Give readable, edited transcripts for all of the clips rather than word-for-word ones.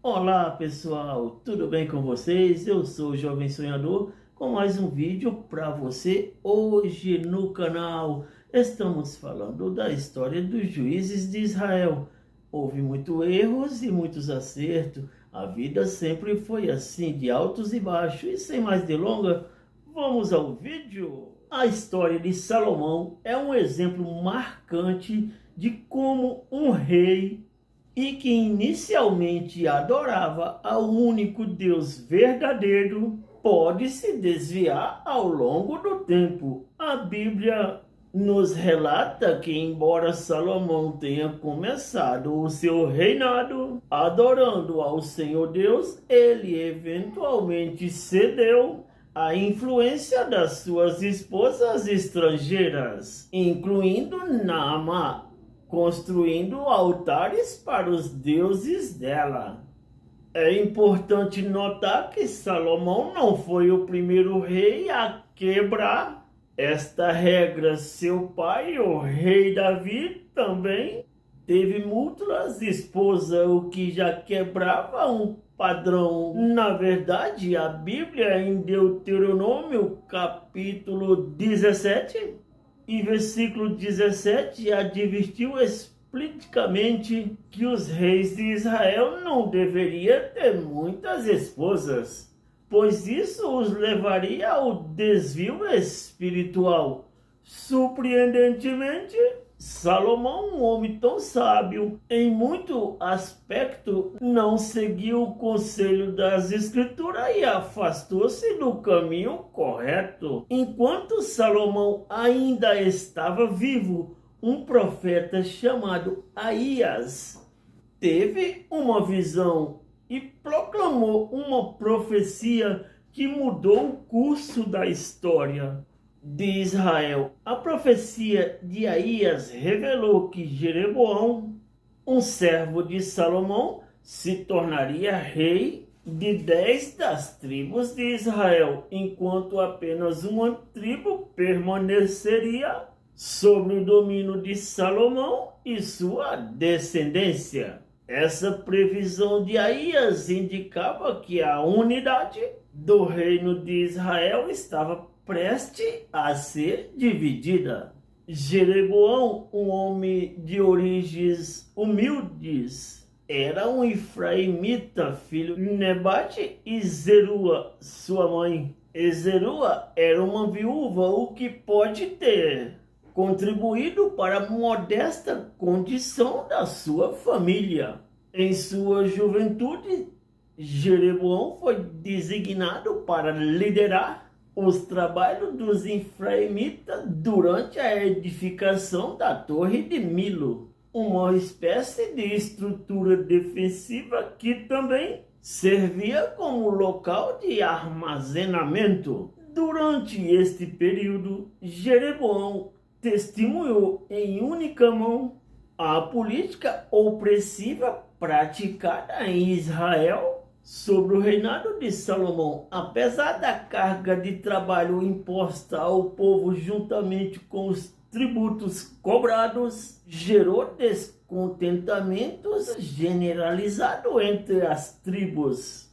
Olá pessoal, tudo bem com vocês? Eu sou o Jovem Sonhador com mais um vídeo para você. Hoje no canal estamos falando da história dos juízes de Israel. Houve muitos erros e muitos acertos. A vida sempre foi assim, de altos e baixos. E sem mais delongas, vamos ao vídeo. A história de Salomão é um exemplo marcante de como um rei e que inicialmente adorava ao único Deus verdadeiro, pode se desviar ao longo do tempo. A Bíblia nos relata que, embora Salomão tenha começado o seu reinado adorando ao Senhor Deus, ele eventualmente cedeu à influência das suas esposas estrangeiras, incluindo Naamá, construindo altares para os deuses dela. É importante notar que Salomão não foi o primeiro rei a quebrar esta regra. Seu pai, o rei Davi, também teve múltiplas esposas, o que já quebrava um padrão. Na verdade, a Bíblia, em Deuteronômio, capítulo 17, e versículo 17 advertiu explicitamente que os reis de Israel não deveriam ter muitas esposas, pois isso os levaria ao desvio espiritual. Surpreendentemente, Salomão, um homem tão sábio em muito aspecto, não seguiu o conselho das Escrituras e afastou-se do caminho correto. Enquanto Salomão ainda estava vivo, um profeta chamado Aías teve uma visão e proclamou uma profecia que mudou o curso da história de Israel. A profecia de Aías revelou que Jeroboão, um servo de Salomão, se tornaria rei de 10 das tribos de Israel, enquanto apenas uma tribo permaneceria sob o domínio de Salomão e sua descendência. Essa previsão de Aías indicava que a unidade do reino de Israel estava prestes a ser dividida. Jeroboão, um homem de origens humildes, era um efraimita, filho de Nebate e Zerua, sua mãe. E Zerua era uma viúva, o que pode ter contribuído para a modesta condição da sua família. Em sua juventude, Jeroboão foi designado para liderar os trabalhos dos efraimitas durante a edificação da Torre de Milo, uma espécie de estrutura defensiva que também servia como local de armazenamento. Durante este período, Jeroboão testemunhou em única mão a política opressiva praticada em Israel sobre o reinado de Salomão. Apesar da carga de trabalho imposta ao povo juntamente com os tributos cobrados, gerou descontentamentos generalizado entre as tribos,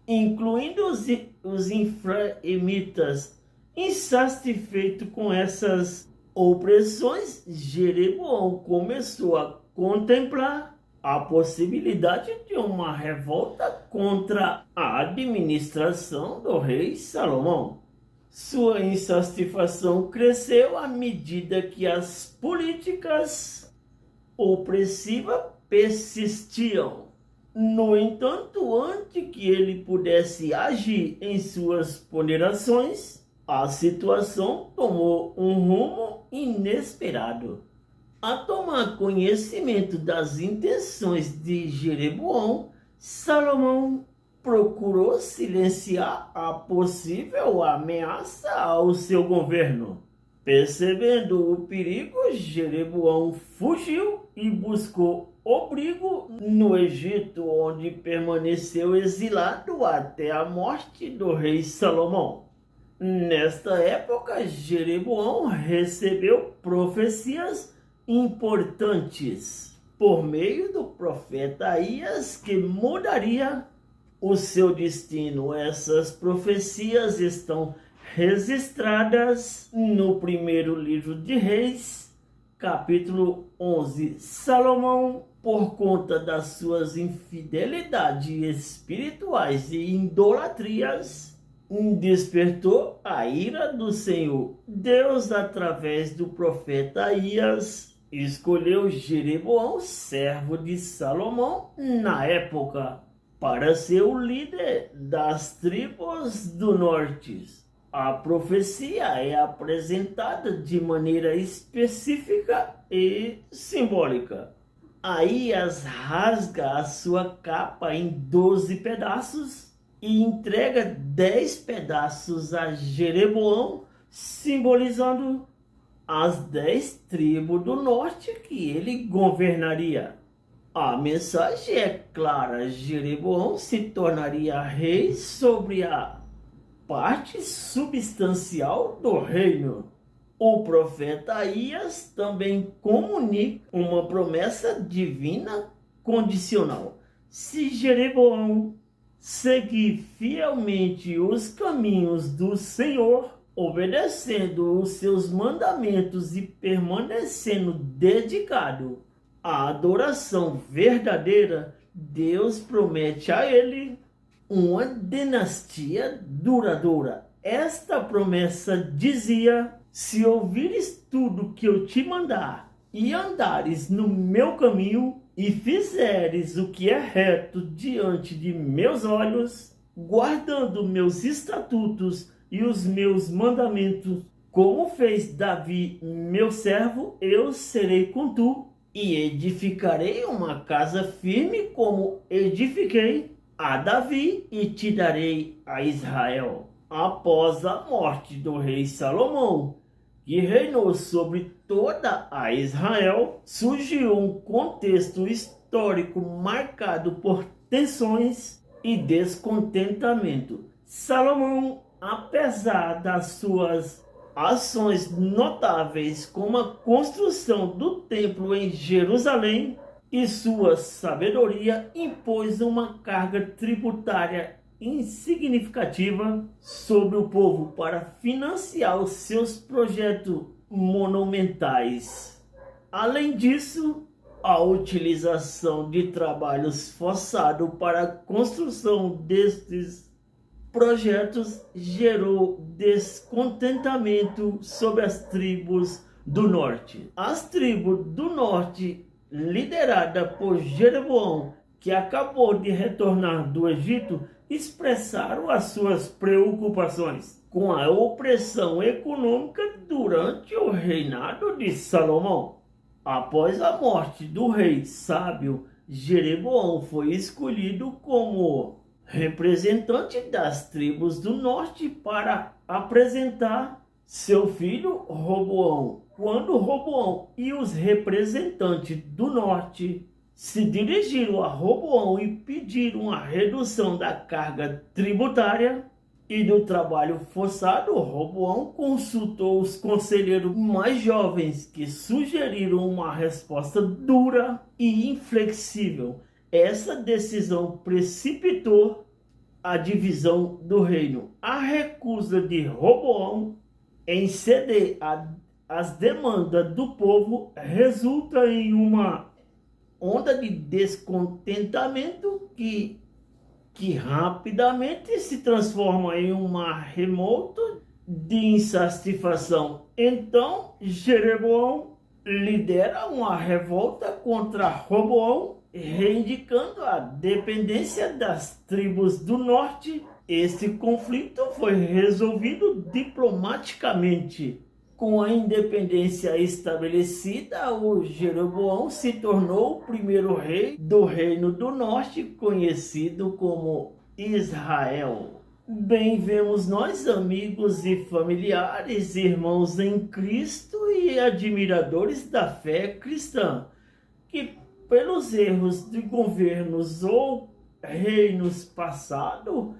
incluindo os efraimitas. Insatisfeito com essas opressões, Jeroboão começou a contemplar a possibilidade de uma revolta contra a administração do rei Salomão. Sua insatisfação cresceu à medida que as políticas opressivas persistiam. No entanto, antes que ele pudesse agir em suas ponderações, a situação tomou um rumo inesperado. A tomar conhecimento das intenções de Jeroboão, Salomão procurou silenciar a possível ameaça ao seu governo. Percebendo o perigo, Jeroboão fugiu e buscou abrigo no Egito, onde permaneceu exilado até a morte do rei Salomão. Nesta época, Jeroboão recebeu profecias importantes. por meio do profeta Aías, que mudaria o seu destino. Essas profecias estão registradas no primeiro livro de Reis, capítulo 11. Salomão, por conta das suas infidelidades espirituais e idolatrias, despertou a ira do Senhor. Deus, através do profeta Aías, escolheu Jeroboão, servo de Salomão, na época, para ser o líder das tribos do norte. A profecia é apresentada de maneira específica e simbólica. Aías rasga a sua capa em 12 pedaços e entrega 10 pedaços a Jeroboão, simbolizando as 10 tribos do norte que ele governaria. A mensagem é clara: Jeroboão se tornaria rei sobre a parte substancial do reino. O profeta Aías também comunica uma promessa divina condicional. Se Jeroboão seguir fielmente os caminhos do Senhor, obedecendo os seus mandamentos e permanecendo dedicado à adoração verdadeira, Deus promete a ele uma dinastia duradoura. Esta promessa dizia: se ouvires tudo que eu te mandar e andares no meu caminho e fizeres o que é reto diante de meus olhos, guardando meus estatutos e os meus mandamentos, como fez Davi, meu servo, eu serei com tu e edificarei uma casa firme como edifiquei a Davi e te darei a Israel. Após a morte do rei Salomão, que reinou sobre toda a Israel, surgiu um contexto histórico marcado por tensões e descontentamento. Salomão, apesar das suas ações notáveis como a construção do templo em Jerusalém e sua sabedoria, impôs uma carga tributária insignificativa sobre o povo para financiar os seus projetos monumentais. Além disso, a utilização de trabalhos forçados para a construção destes projetos gerou descontentamento sobre as tribos do norte. As tribos do norte, lideradas por Jeroboão, que acabou de retornar do Egito, expressaram as suas preocupações com a opressão econômica durante o reinado de Salomão. Após a morte do rei sábio, Jeroboão foi escolhido como representante das tribos do norte para apresentar seu filho Roboão. Quando Roboão e os representantes do norte se dirigiram a Roboão e pediram a redução da carga tributária e do trabalho forçado, Roboão consultou os conselheiros mais jovens, que sugeriram uma resposta dura e inflexível. Essa decisão precipitou a divisão do reino. A recusa de Roboão em ceder às demandas do povo resulta em uma onda de descontentamento que rapidamente se transforma em um maremoto de insatisfação. Então, Jeroboão lidera uma revolta contra Roboão, reivindicando a dependência das tribos do norte. Este conflito foi resolvido diplomaticamente. Com a independência estabelecida, o Jeroboão se tornou o primeiro rei do Reino do Norte, conhecido como Israel. Bem, vemos nós, amigos e familiares, irmãos em Cristo e admiradores da fé cristã, que pelos erros de governos ou reinos passados,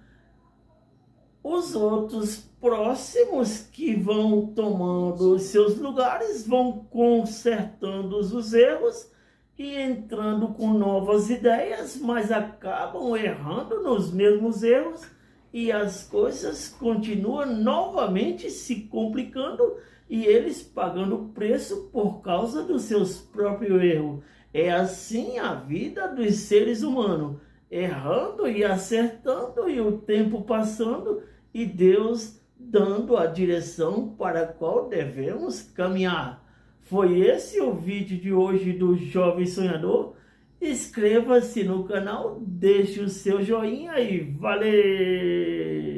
os outros próximos que vão tomando os seus lugares vão consertando os erros e entrando com novas ideias, mas acabam errando nos mesmos erros e as coisas continuam novamente se complicando e eles pagando o preço por causa dos seus próprios erros. É assim a vida dos seres humanos, errando e acertando e o tempo passando e Deus dando a direção para a qual devemos caminhar. Foi esse o vídeo de hoje do Jovem Sonhador. Inscreva-se no canal, deixe o seu joinha e valeu!